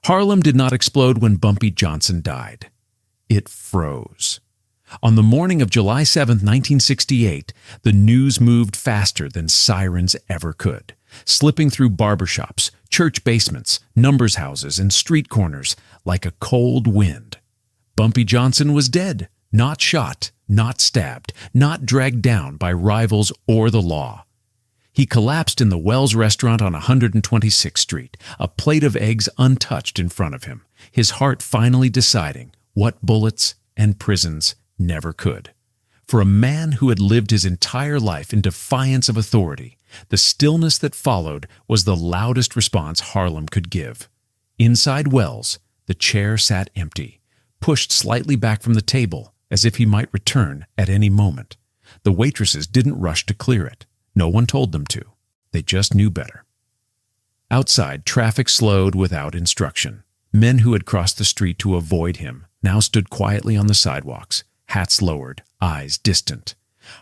Harlem did not explode when Bumpy Johnson died. It froze. On the morning of July 7, 1968, the news moved faster than sirens ever could, slipping through barbershops, church basements, numbers houses, and street corners like a cold wind. Bumpy Johnson was dead, not shot, not stabbed, not dragged down by rivals or the law. He collapsed in the Wells restaurant on 126th Street, a plate of eggs untouched in front of him, his heart finally deciding what bullets and prisons never could. For a man who had lived his entire life in defiance of authority, the stillness that followed was the loudest response Harlem could give. Inside Wells, the chair sat empty, pushed slightly back from the table as if he might return at any moment. The waitresses didn't rush to clear it. No one told them to. They just knew better. Outside, traffic slowed without instruction. Men who had crossed the street to avoid him now stood quietly on the sidewalks, hats lowered, eyes distant.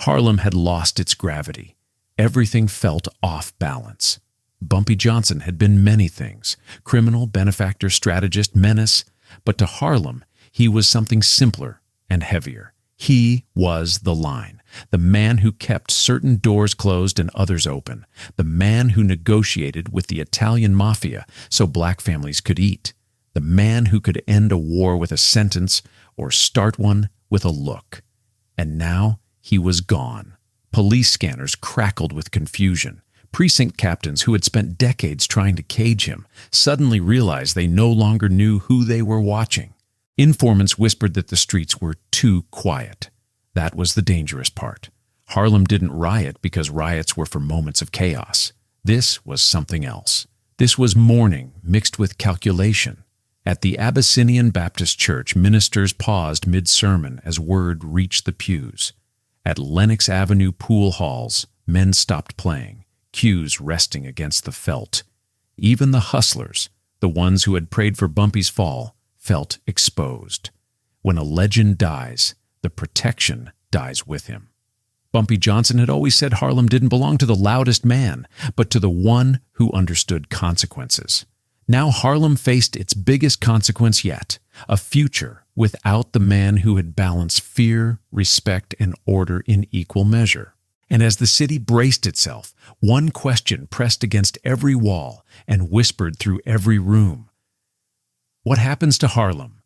Harlem had lost its gravity. Everything felt off balance. Bumpy Johnson had been many things: criminal, benefactor, strategist, menace. But to Harlem, he was something simpler and heavier. He was the line, the man who kept certain doors closed and others open, the man who negotiated with the Italian mafia so black families could eat, the man who could end a war with a sentence or start one with a look. And now he was gone. Police scanners crackled with confusion. Precinct captains who had spent decades trying to cage him suddenly realized they no longer knew who they were watching. Informants whispered that the streets were too quiet. That was the dangerous part. Harlem didn't riot because riots were for moments of chaos. This was something else. This was mourning mixed with calculation. At the Abyssinian Baptist Church, ministers paused mid-sermon as word reached the pews. At Lenox Avenue pool halls, men stopped playing, cues resting against the felt. Even the hustlers, the ones who had prayed for Bumpy's fall, felt exposed. When a legend dies, the protection dies with him. Bumpy Johnson had always said Harlem didn't belong to the loudest man, but to the one who understood consequences. Now Harlem faced its biggest consequence yet, a future without the man who had balanced fear, respect, and order in equal measure. And as the city braced itself, one question pressed against every wall and whispered through every room. What happens to Harlem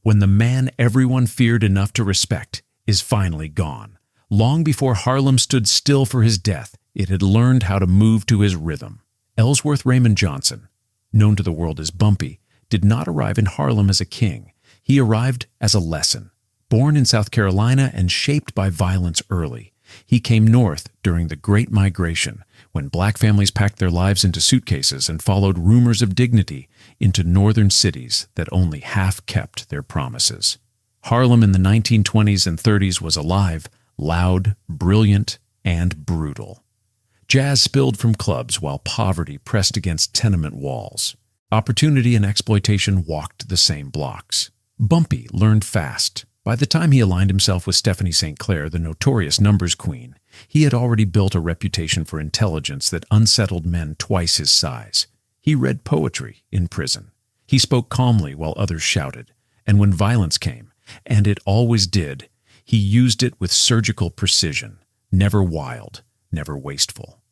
when the man everyone feared enough to respect is finally gone? Long before Harlem stood still for his death, it had learned how to move to his rhythm. Ellsworth Raymond Johnson, known to the world as Bumpy, did not arrive in Harlem as a king. He arrived as a lesson. Born in South Carolina and shaped by violence early, he came north during the Great Migration, when black families packed their lives into suitcases and followed rumors of dignity into northern cities that only half kept their promises. Harlem in the 1920s and 30s was alive, loud, brilliant, and brutal. Jazz spilled from clubs while poverty pressed against tenement walls. Opportunity and exploitation walked the same blocks. Bumpy learned fast. By the time he aligned himself with Stephanie St. Clair, the notorious numbers queen, he had already built a reputation for intelligence that unsettled men twice his size. He read poetry in prison. He spoke calmly while others shouted. And when violence came, and it always did, he used it with surgical precision, never wild, never wasteful.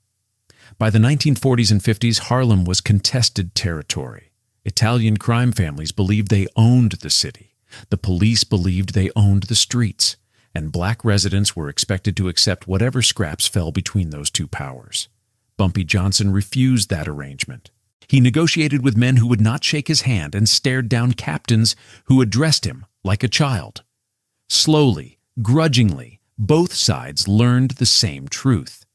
By the 1940s and 50s, Harlem was contested territory. Italian crime families believed they owned the city. The police believed they owned the streets, and black residents were expected to accept whatever scraps fell between those two powers. Bumpy Johnson refused that arrangement. He negotiated with men who would not shake his hand and stared down captains who addressed him like a child. Slowly, grudgingly, both sides learned the same truth.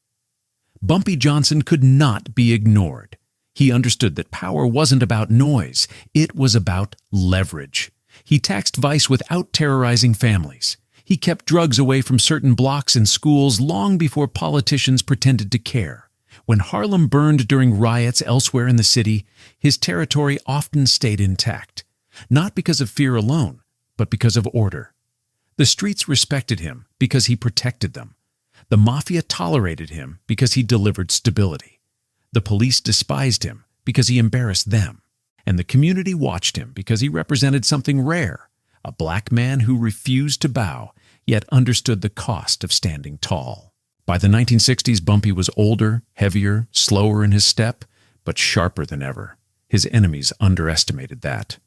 Bumpy Johnson could not be ignored. He understood that power wasn't about noise, it was about leverage. He taxed vice without terrorizing families. He kept drugs away from certain blocks and schools long before politicians pretended to care. When Harlem burned during riots elsewhere in the city, his territory often stayed intact, not because of fear alone, but because of order. The streets respected him because he protected them. The mafia tolerated him because he delivered stability. The police despised him because he embarrassed them. and the community watched him because he represented something rare, a black man who refused to bow, yet understood the cost of standing tall. By the 1960s, Bumpy was older, heavier, slower in his step, but sharper than ever. His enemies underestimated that.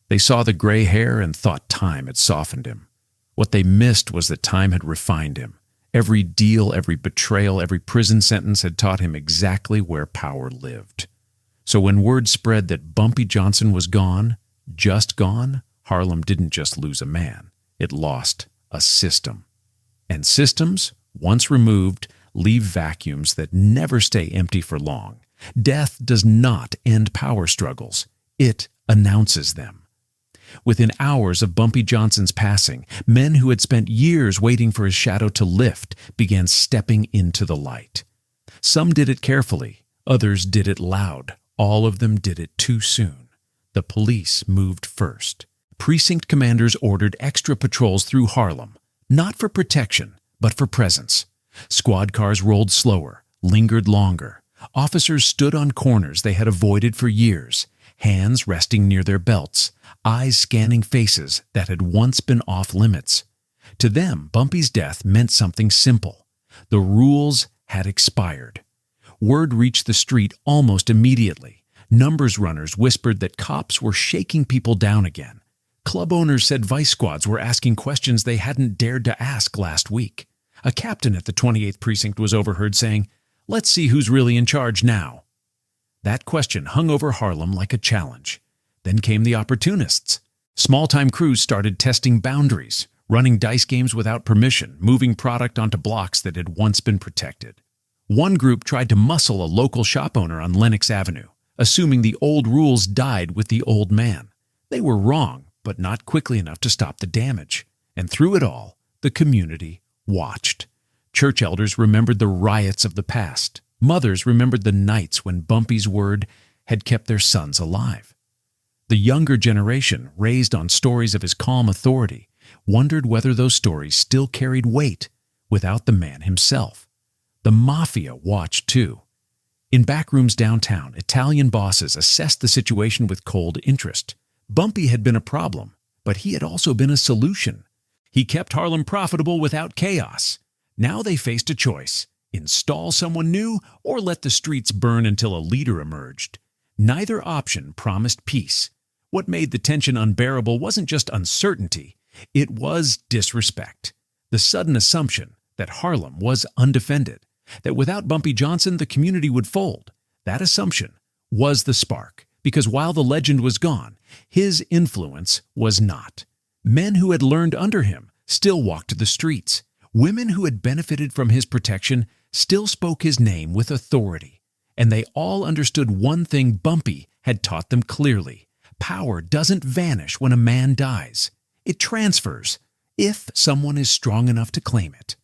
They saw the gray hair and thought time had softened him. What they missed was that time had refined him. Every deal, every betrayal, every prison sentence had taught him exactly where power lived. So when word spread that Bumpy Johnson was gone, just gone, Harlem didn't just lose a man. It lost a system. And systems, once removed, leave vacuums that never stay empty for long. Death does not end power struggles. It announces them. Within hours of Bumpy Johnson's passing, men who had spent years waiting for his shadow to lift began stepping into the light. Some did it carefully, others did it loud. All of them did it too soon. The police moved first. Precinct commanders ordered extra patrols through Harlem, not for protection, but for presence. Squad cars rolled slower, lingered longer. Officers stood on corners they had avoided for years, hands resting near their belts, eyes scanning faces that had once been off limits. To them, Bumpy's death meant something simple. The rules had expired. Word reached the street almost immediately. Numbers runners whispered that cops were shaking people down again. Club owners said vice squads were asking questions they hadn't dared to ask last week. A captain at the 28th Precinct was overheard saying, "Let's see who's really in charge now." That question hung over Harlem like a challenge. Then came the opportunists. Small-time crews started testing boundaries, running dice games without permission, moving product onto blocks that had once been protected. One group tried to muscle a local shop owner on Lenox Avenue, assuming the old rules died with the old man. They were wrong, but not quickly enough to stop the damage. And through it all, the community watched. Church elders remembered the riots of the past. Mothers remembered the nights when Bumpy's word had kept their sons alive. The younger generation, raised on stories of his calm authority, wondered whether those stories still carried weight without the man himself. The mafia watched too. In back rooms downtown, Italian bosses assessed the situation with cold interest. Bumpy had been a problem, but he had also been a solution. He kept Harlem profitable without chaos. Now they faced a choice: install someone new or let the streets burn until a leader emerged. Neither option promised peace. What made the tension unbearable wasn't just uncertainty, it was disrespect. The sudden assumption that Harlem was undefended, that without Bumpy Johnson the community would fold. That assumption was the spark, because while the legend was gone, his influence was not. Men who had learned under him still walked the streets. Women who had benefited from his protection still spoke his name with authority. And they all understood one thing Bumpy had taught them clearly: power doesn't vanish when a man dies. It transfers, if someone is strong enough to claim it.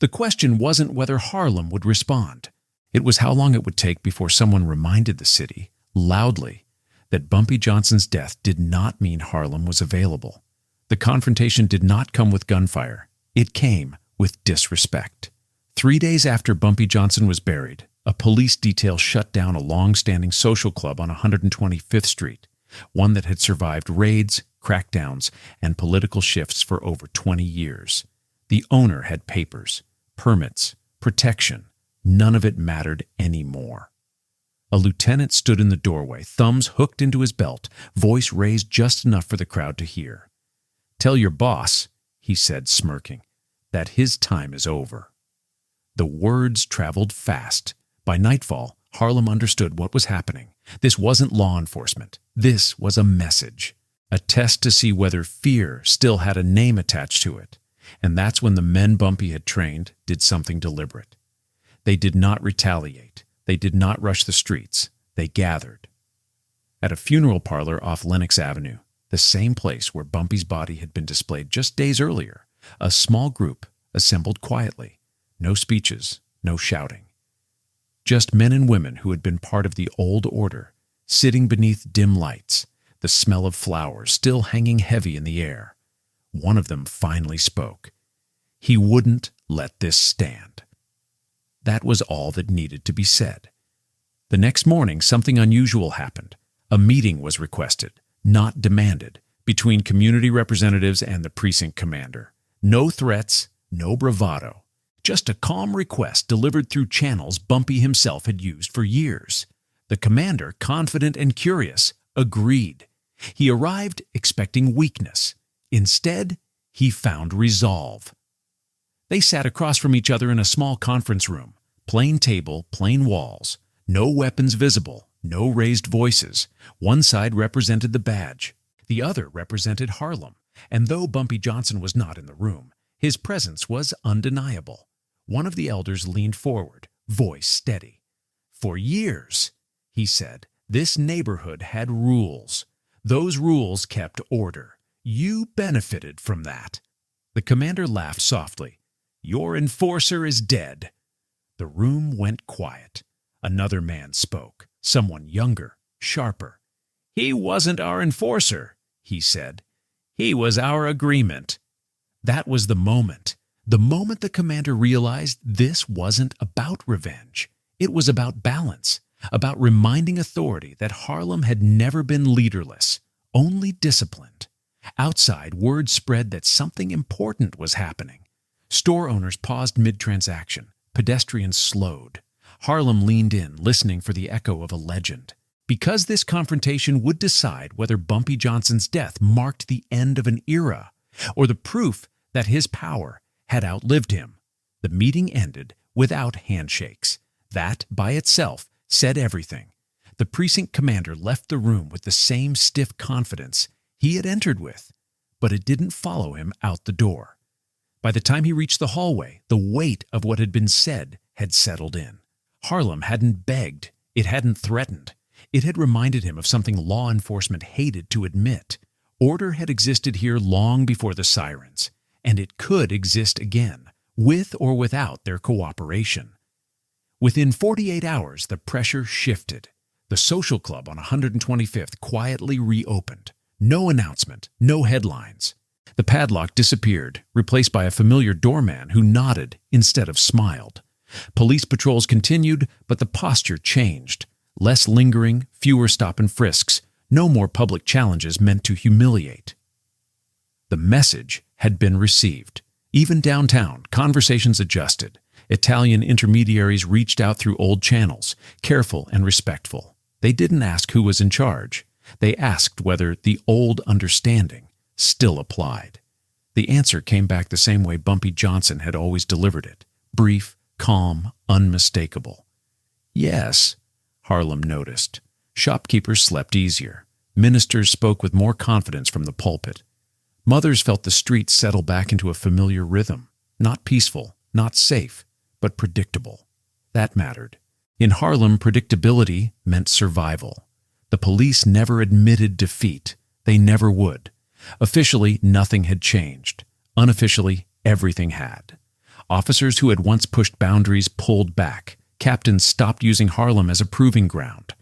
The question wasn't whether Harlem would respond. It was how long it would take before someone reminded the city, loudly, that Bumpy Johnson's death did not mean Harlem was available. The confrontation did not come with gunfire. It came with disrespect. 3 days after Bumpy Johnson was buried, a police detail shut down a long-standing social club on 125th Street, one that had survived raids, crackdowns, and political shifts for over 20 years. The owner had papers, permits, protection. None of it mattered anymore. A lieutenant stood in the doorway, thumbs hooked into his belt, voice raised just enough for the crowd to hear. "Tell your boss," he said, smirking, "that his time is over." The words traveled fast. By nightfall, Harlem understood what was happening. This wasn't law enforcement. This was a message, a test to see whether fear still had a name attached to it. And that's when the men Bumpy had trained did something deliberate. They did not retaliate. They did not rush the streets. They gathered. At a funeral parlor off Lenox Avenue, the same place where Bumpy's body had been displayed just days earlier, a small group assembled quietly. No speeches, no shouting. Just men and women who had been part of the old order, sitting beneath dim lights, the smell of flowers still hanging heavy in the air. One of them finally spoke. He wouldn't let this stand. That was all that needed to be said. The next morning, something unusual happened. A meeting was requested, not demanded, between community representatives and the precinct commander. No threats, no bravado. Just a calm request delivered through channels Bumpy himself had used for years. The commander, confident and curious, agreed. He arrived expecting weakness. Instead, he found resolve. They sat across from each other in a small conference room. Plain table, plain walls. No weapons visible, no raised voices. One side represented the badge. The other represented Harlem. And though Bumpy Johnson was not in the room, his presence was undeniable. One of the elders leaned forward, voice steady. "For years," he said, "this neighborhood had rules. Those rules kept order. You benefited from that." The commander laughed softly. "Your enforcer is dead." The room went quiet. Another man spoke, someone younger, sharper. "He wasn't our enforcer," he said. "He was our agreement." That was the moment the commander realized this wasn't about revenge. It was about balance, about reminding authority that Harlem had never been leaderless, only disciplined. Outside, word spread that something important was happening. Store owners paused mid-transaction. Pedestrians slowed. Harlem leaned in, listening for the echo of a legend. Because this confrontation would decide whether Bumpy Johnson's death marked the end of an era or the proof that his power had outlived him. The meeting ended without handshakes. That, by itself, said everything. The precinct commander left the room with the same stiff confidence he had entered with, but it didn't follow him out the door. By the time he reached the hallway, the weight of what had been said had settled in. Harlem hadn't begged, it hadn't threatened. It had reminded him of something law enforcement hated to admit. Order had existed here long before the sirens, and it could exist again, with or without their cooperation. Within 48 hours, the pressure shifted. The social club on 125th quietly reopened. No announcement, no headlines. The padlock disappeared, replaced by a familiar doorman who nodded instead of smiled. Police patrols continued, but the posture changed. Less lingering, fewer stop and frisks, no more public challenges meant to humiliate. The message had been received. Even downtown, conversations adjusted. Italian intermediaries reached out through old channels, careful and respectful. They didn't ask who was in charge. They asked whether the old understanding still applied. The answer came back the same way Bumpy Johnson had always delivered it. Brief, calm, unmistakable. Yes, Harlem noticed. Shopkeepers slept easier. Ministers spoke with more confidence from the pulpit. Mothers felt the streets settle back into a familiar rhythm. Not peaceful, not safe, but predictable. That mattered. In Harlem, predictability meant survival. The police never admitted defeat. They never would. Officially, nothing had changed. Unofficially, everything had. Officers who had once pushed boundaries pulled back. Captains stopped using Harlem as a proving ground.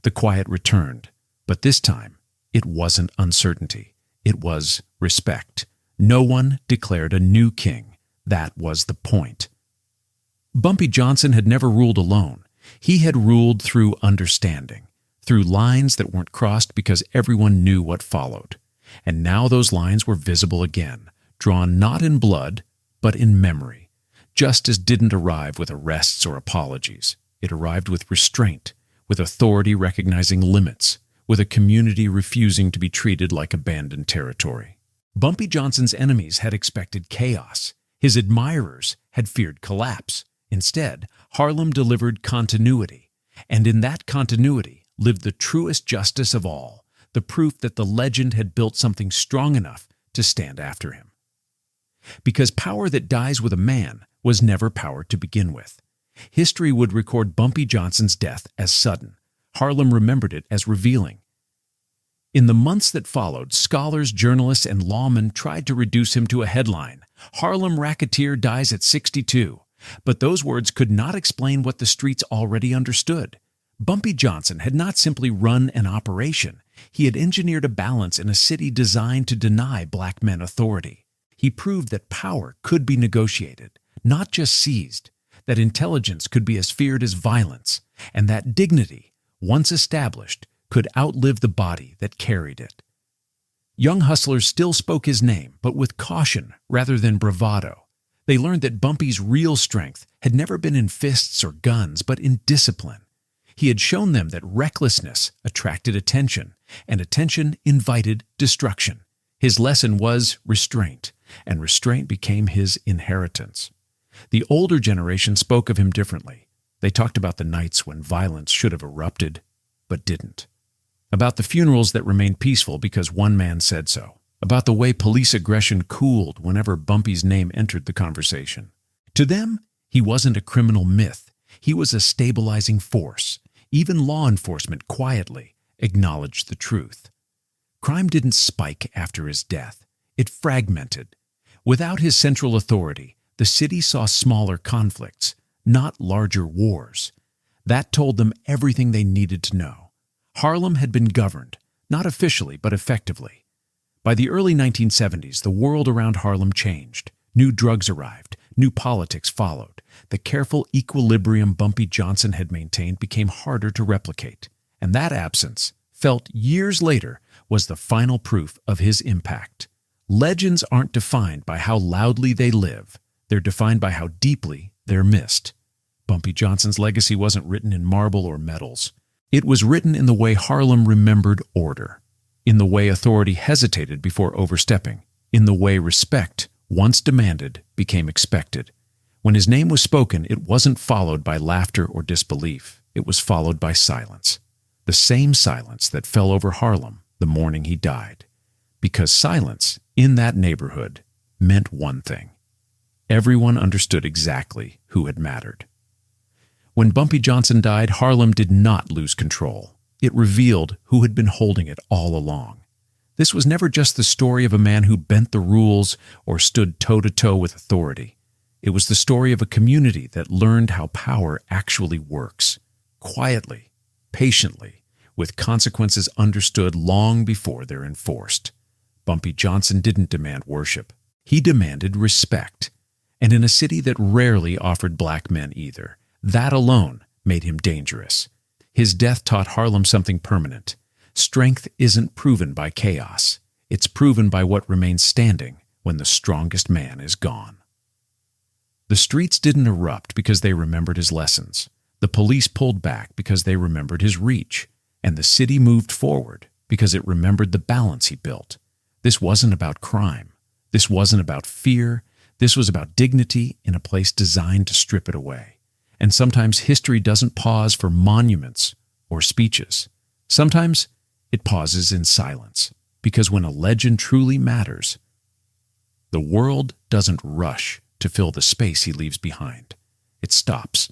The quiet returned, but this time, it wasn't uncertainty. It was respect. No one declared a new king. That was the point. Bumpy Johnson had never ruled alone. He had ruled through understanding, through lines that weren't crossed because everyone knew what followed. And now those lines were visible again, drawn not in blood, but in memory. Justice didn't arrive with arrests or apologies. It arrived with restraint, with authority recognizing limits, with a community refusing to be treated like abandoned territory. Bumpy Johnson's enemies had expected chaos. His admirers had feared collapse. Instead, Harlem delivered continuity. And in that continuity lived the truest justice of all, the proof that the legend had built something strong enough to stand after him. Because power that dies with a man was never power to begin with. History would record Bumpy Johnson's death as sudden. Harlem remembered it as revealing. In the months that followed, scholars, journalists, and lawmen tried to reduce him to a headline. Harlem racketeer dies at 62. But those words could not explain what the streets already understood. Bumpy Johnson had not simply run an operation. He had engineered a balance in a city designed to deny black men authority. He proved that power could be negotiated, not just seized, that intelligence could be as feared as violence, and that dignity, once established, could outlive the body that carried it. Young hustlers still spoke his name, but with caution rather than bravado. They learned that Bumpy's real strength had never been in fists or guns, but in discipline. He had shown them that recklessness attracted attention, and attention invited destruction. His lesson was restraint, and restraint became his inheritance. The older generation spoke of him differently. They talked about the nights when violence should have erupted, but didn't. About the funerals that remained peaceful because one man said so. About the way police aggression cooled whenever Bumpy's name entered the conversation. To them, he wasn't a criminal myth. He was a stabilizing force. Even law enforcement quietly acknowledged the truth. Crime didn't spike after his death. It fragmented. Without his central authority, the city saw smaller conflicts, not larger wars. That told them everything they needed to know. Harlem had been governed, not officially but effectively. By the early 1970s, the world around Harlem changed. New drugs arrived. New politics followed. The careful equilibrium Bumpy Johnson had maintained became harder to replicate. And that absence, felt years later, was the final proof of his impact. Legends aren't defined by how loudly they live. They're defined by how deeply they're missed. Bumpy Johnson's legacy wasn't written in marble or metals. It was written in the way Harlem remembered order, in the way authority hesitated before overstepping, in the way respect, once demanded, became expected. When his name was spoken, it wasn't followed by laughter or disbelief. It was followed by silence. The same silence that fell over Harlem the morning he died. Because silence, in that neighborhood, meant one thing. Everyone understood exactly who had mattered. When Bumpy Johnson died, Harlem did not lose control. It revealed who had been holding it all along. This was never just the story of a man who bent the rules or stood toe-to-toe with authority. It was the story of a community that learned how power actually works, quietly, patiently, with consequences understood long before they're enforced. Bumpy Johnson didn't demand worship. He demanded respect. And in a city that rarely offered black men either, that alone made him dangerous. His death taught Harlem something permanent. Strength isn't proven by chaos. It's proven by what remains standing when the strongest man is gone. The streets didn't erupt because they remembered his lessons. The police pulled back because they remembered his reach. And the city moved forward because it remembered the balance he built. This wasn't about crime. This wasn't about fear. This was about dignity in a place designed to strip it away. And sometimes history doesn't pause for monuments or speeches. Sometimes it pauses in silence, because when a legend truly matters, the world doesn't rush to fill the space he leaves behind. It stops.